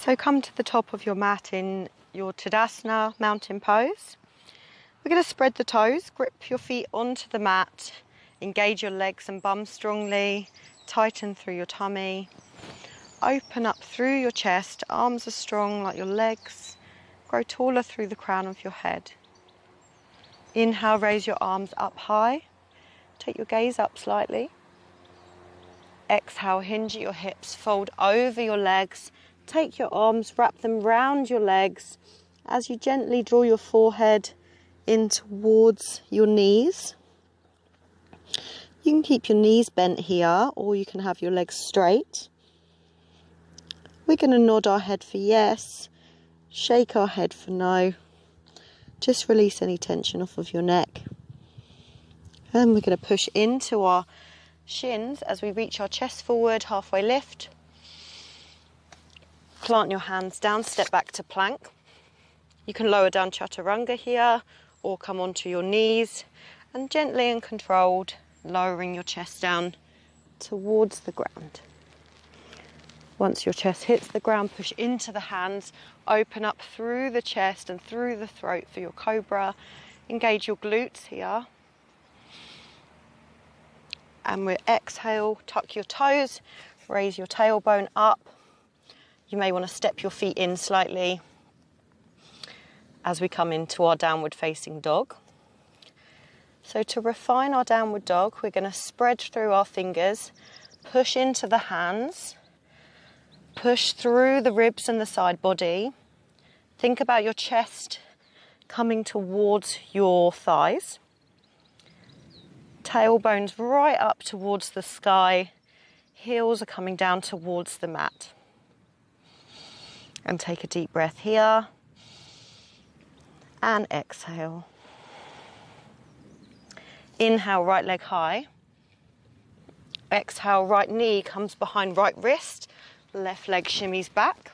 So come to the top of your mat in your Tadasana mountain pose. We're going to spread the toes, grip your feet onto the mat, engage your legs and bum strongly, tighten through your tummy, open up through your chest, arms are strong like your legs, grow taller through the crown of your head. Inhale, raise your arms up high, take your gaze up slightly. Exhale, hinge at your hips, fold over your legs, take your arms, wrap them round your legs as you gently draw your forehead in towards your knees. You can keep your knees bent here, or you can have your legs straight. We're going to nod our head for yes, shake our head for no. Just release any tension off of your neck. And we're going to push into our shins as we reach our chest forward, halfway lift. Plant your hands down, step back to plank. You can lower down chaturanga here, or come onto your knees and gently and controlled lowering your chest down towards the ground. Once your chest hits the ground, push into the hands, open up through the chest and through the throat for your cobra. Engage your glutes here. And we exhale, tuck your toes, raise your tailbone up. You may want to step your feet in slightly as we come into our downward facing dog. So to refine our downward dog, we're going to spread through our fingers, push into the hands, push through the ribs and the side body. Think about your chest coming towards your thighs. Tailbones right up towards the sky. Heels are coming down towards the mat. And take a deep breath here. And exhale. Inhale, right leg high. Exhale, right knee comes behind right wrist. Left leg shimmies back.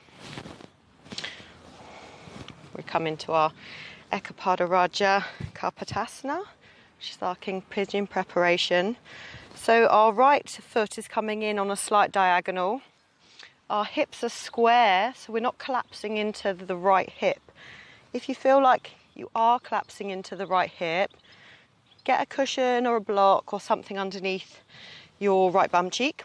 We come into our Ekapada Raja Kapotasana, which is our King Pigeon preparation. So our right foot is coming in on a slight diagonal. Our hips are square, so we're not collapsing into the right hip. If you feel like you are collapsing into the right hip, get a cushion or a block or something underneath your right bum cheek.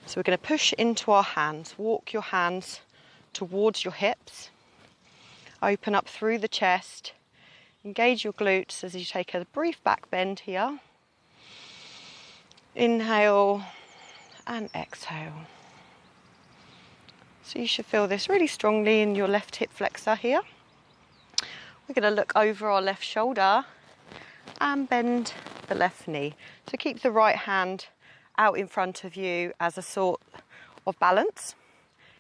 So we're going to push into our hands. Walk your hands towards your hips. Open up through the chest. Engage your glutes as you take a brief back bend here. Inhale and exhale. So you should feel this really strongly in your left hip flexor here. We're going to look over our left shoulder and bend the left knee. So keep the right hand out in front of you as a sort of balance.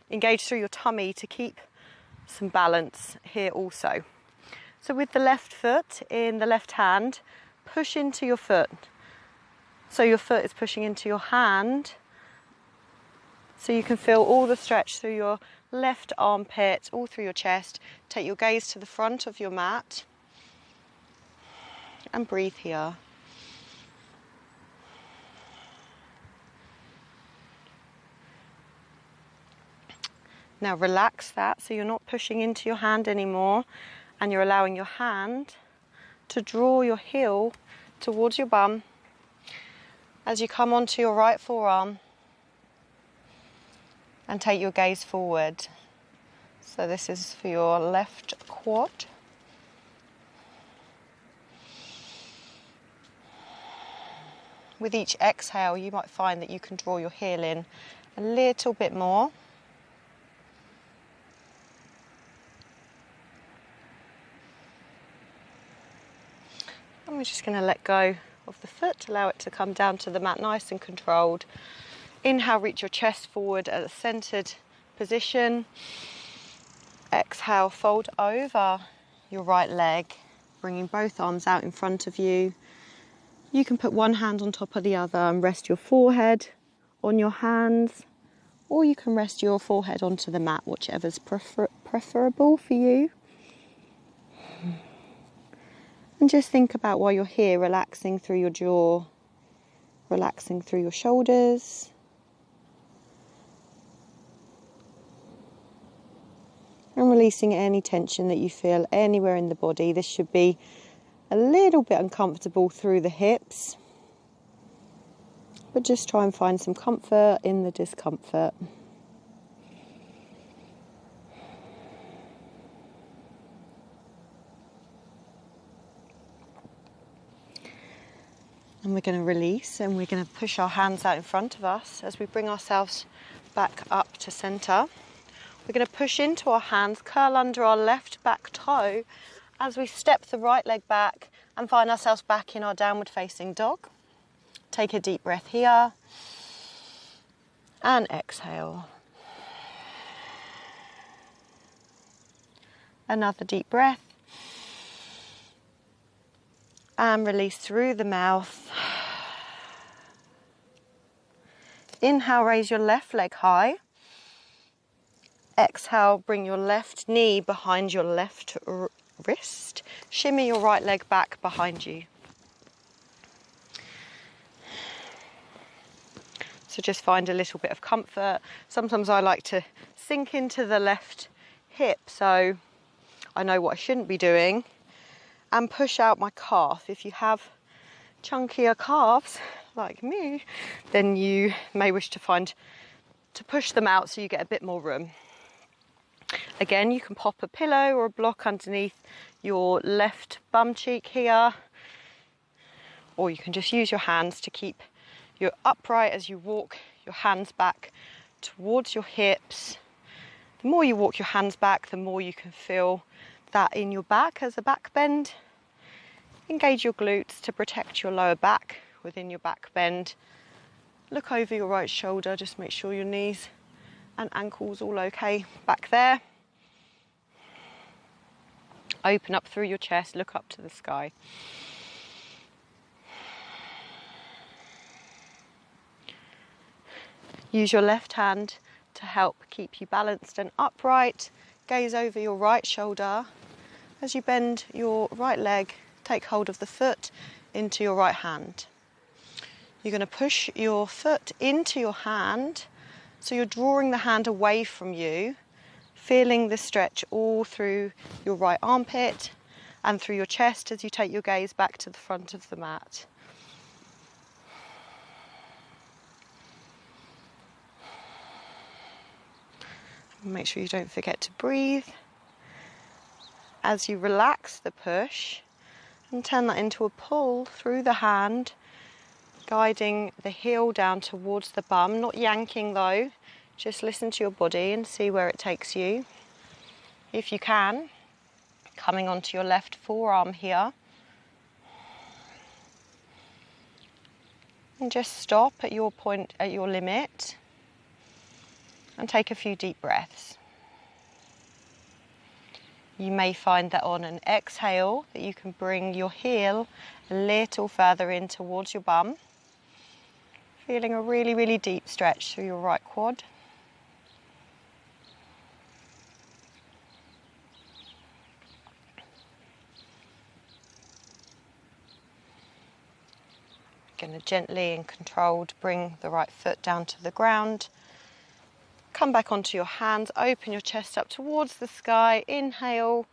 Engage through your tummy to keep some balance here also. So with the left foot in the left hand, push into your foot. So your foot is pushing into your hand. So you can feel all the stretch through your left armpit, all through your chest. Take your gaze to the front of your mat and breathe here. Now relax that so you're not pushing into your hand anymore, and you're allowing your hand to draw your heel towards your bum as you come onto your right forearm and take your gaze forward. So this is for your left quad. With each exhale, you might find that you can draw your heel in a little bit more. And we're just going to let go of the foot, allow it to come down to the mat nice and controlled. Inhale, reach your chest forward at a centered position. Exhale, fold over your right leg, bringing both arms out in front of you. You can put one hand on top of the other and rest your forehead on your hands, or you can rest your forehead onto the mat, whichever's preferable for you. And just think about while you're here, relaxing through your jaw, relaxing through your shoulders. releasing any tension that you feel anywhere in the body. This should be a little bit uncomfortable through the hips, but just try and find some comfort in the discomfort. And we're going to release, and we're going to push our hands out in front of us as we bring ourselves back up to centre. We're going to push into our hands, curl under our left back toe as we step the right leg back and find ourselves back in our downward facing dog. Take a deep breath here and exhale. Another deep breath. And release through the mouth. Inhale, raise your left leg high. Exhale, bring your left knee behind your left wrist. Shimmy your right leg back behind you. So just find a little bit of comfort. Sometimes I like to sink into the left hip so I know what I shouldn't be doing, and push out my calf. If you have chunkier calves like me, then you may wish to push them out so you get a bit more room. Again, you can pop a pillow or a block underneath your left bum cheek here, or you can just use your hands to keep you upright as you walk your hands back towards your hips. The more you walk your hands back, the more you can feel that in your back as a back bend. Engage your glutes to protect your lower back within your back bend. Look over your right shoulder, just make sure your knees and ankles all okay back there. Open up through your chest, look up to the sky. Use your left hand to help keep you balanced and upright. Gaze over your right shoulder. As you bend your right leg, take hold of the foot into your right hand. You're going to push your foot into your hand, so you're drawing the hand away from you, feeling the stretch all through your right armpit and through your chest as you take your gaze back to the front of the mat. Make sure you don't forget to breathe as you relax the push, and turn that into a pull through the hand, guiding the heel down towards the bum, not yanking though. Just listen to your body and see where it takes you. If you can, coming onto your left forearm here. And just stop at your point, at your limit, and take a few deep breaths. You may find that on an exhale that you can bring your heel a little further in towards your bum, feeling a really, really deep stretch through your right quad. Going to gently and controlled bring the right foot down to the ground. Come back onto your hands, open your chest up towards the sky. Inhale,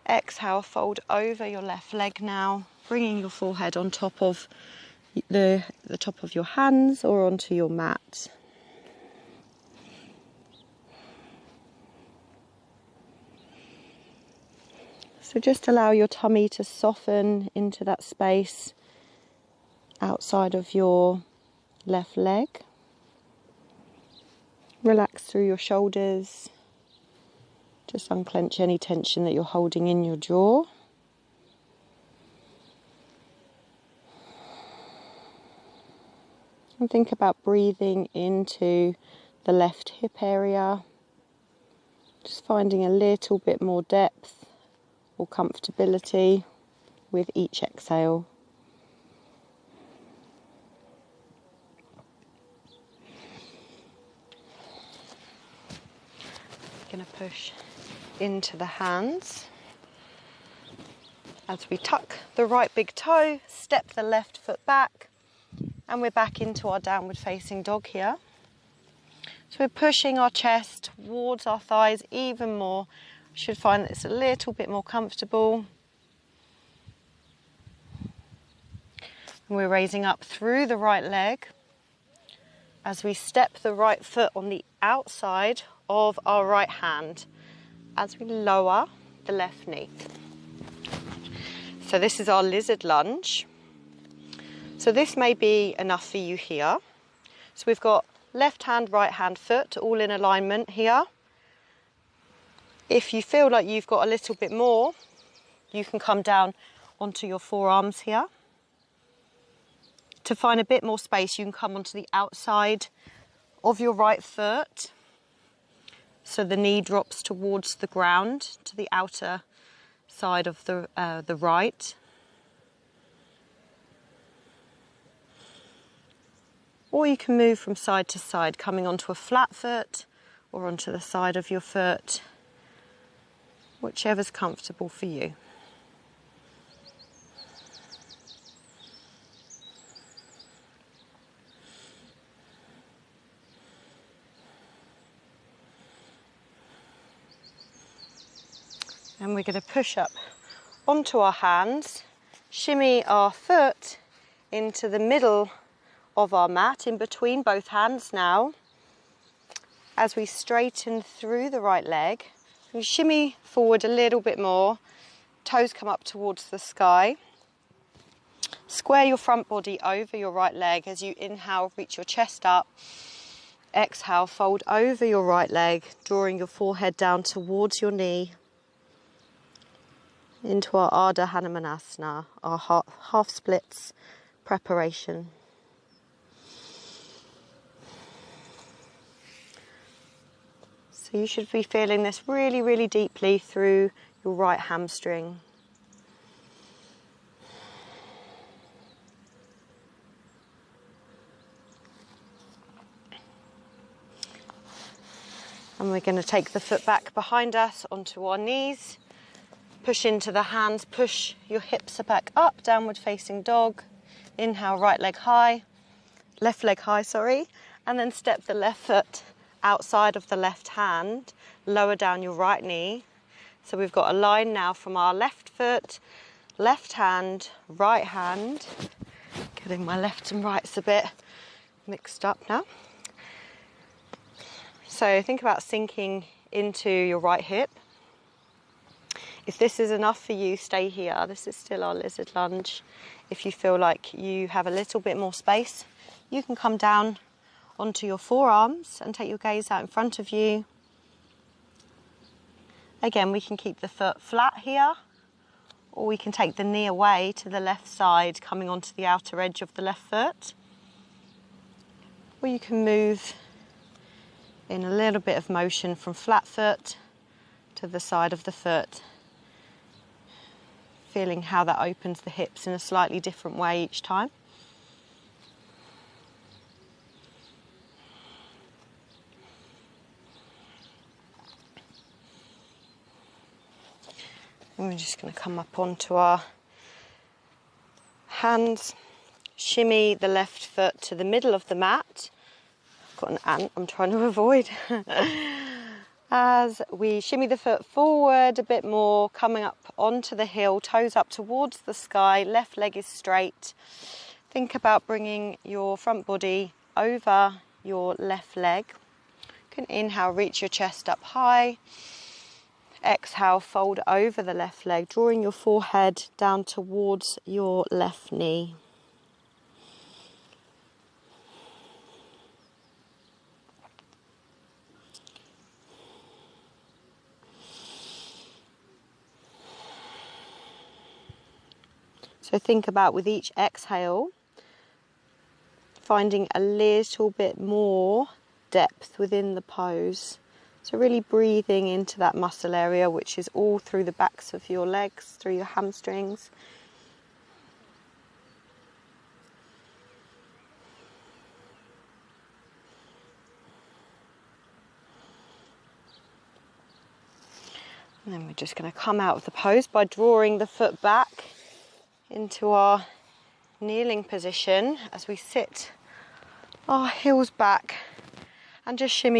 exhale, fold over your left leg now, bringing your forehead on top of the top of your hands or onto your mat. So just allow your tummy to soften into that space outside of your left leg. Relax through your shoulders. Just unclench any tension that you're holding in your jaw. And think about breathing into the left hip area. Just finding a little bit more depth or comfortability with each exhale. Going to push into the hands as we tuck the right big toe, step the left foot back, and we're back into our downward facing dog here. So we're pushing our chest towards our thighs even more. We should find that it's a little bit more comfortable. And we're raising up through the right leg as we step the right foot on the outside of our right hand as we lower the left knee. So this is our lizard lunge. So this may be enough for you here. So we've got left hand, right hand foot all in alignment here. If you feel like you've got a little bit more, you can come down onto your forearms here. To find a bit more space, you can come onto the outside of your right foot. So the knee drops towards the ground, to the outer side of the right. Or you can move from side to side, coming onto a flat foot or onto the side of your foot, whichever's comfortable for you. And we're going to push up onto our hands, shimmy our foot into the middle of our mat, in between both hands now. As we straighten through the right leg, we shimmy forward a little bit more, toes come up towards the sky. Square your front body over your right leg as you inhale, reach your chest up. Exhale, fold over your right leg, drawing your forehead down towards your knee. Into our Ardha Hanumanasana, our half splits preparation. So you should be feeling this really, really deeply through your right hamstring. And we're going to take the foot back behind us onto our knees. Push into the hands, push your hips back up, downward facing dog. Inhale, right leg high, left leg high, sorry. And then step the left foot outside of the left hand, lower down your right knee. So we've got a line now from our left foot, left hand, right hand. Getting my left and rights a bit mixed up now. So think about sinking into your right hip. If this is enough for you, stay here. This is still our lizard lunge. If you feel like you have a little bit more space, you can come down onto your forearms and take your gaze out in front of you. Again, we can keep the foot flat here, or we can take the knee away to the left side, coming onto the outer edge of the left foot. Or you can move in a little bit of motion from flat foot to the side of the foot, feeling how that opens the hips in a slightly different way each time. And we're just going to come up onto our hands, shimmy the left foot to the middle of the mat. I've got an ant I'm trying to avoid. As we shimmy the foot forward a bit more, coming up onto the heel, toes up towards the sky, left leg is straight. Think about bringing your front body over your left leg. You can inhale, reach your chest up high. Exhale, fold over the left leg, drawing your forehead down towards your left knee. So think about, with each exhale, finding a little bit more depth within the pose. So really breathing into that muscle area, which is all through the backs of your legs, through your hamstrings. And then we're just going to come out of the pose by drawing the foot back into our kneeling position as we sit our heels back and just shimmy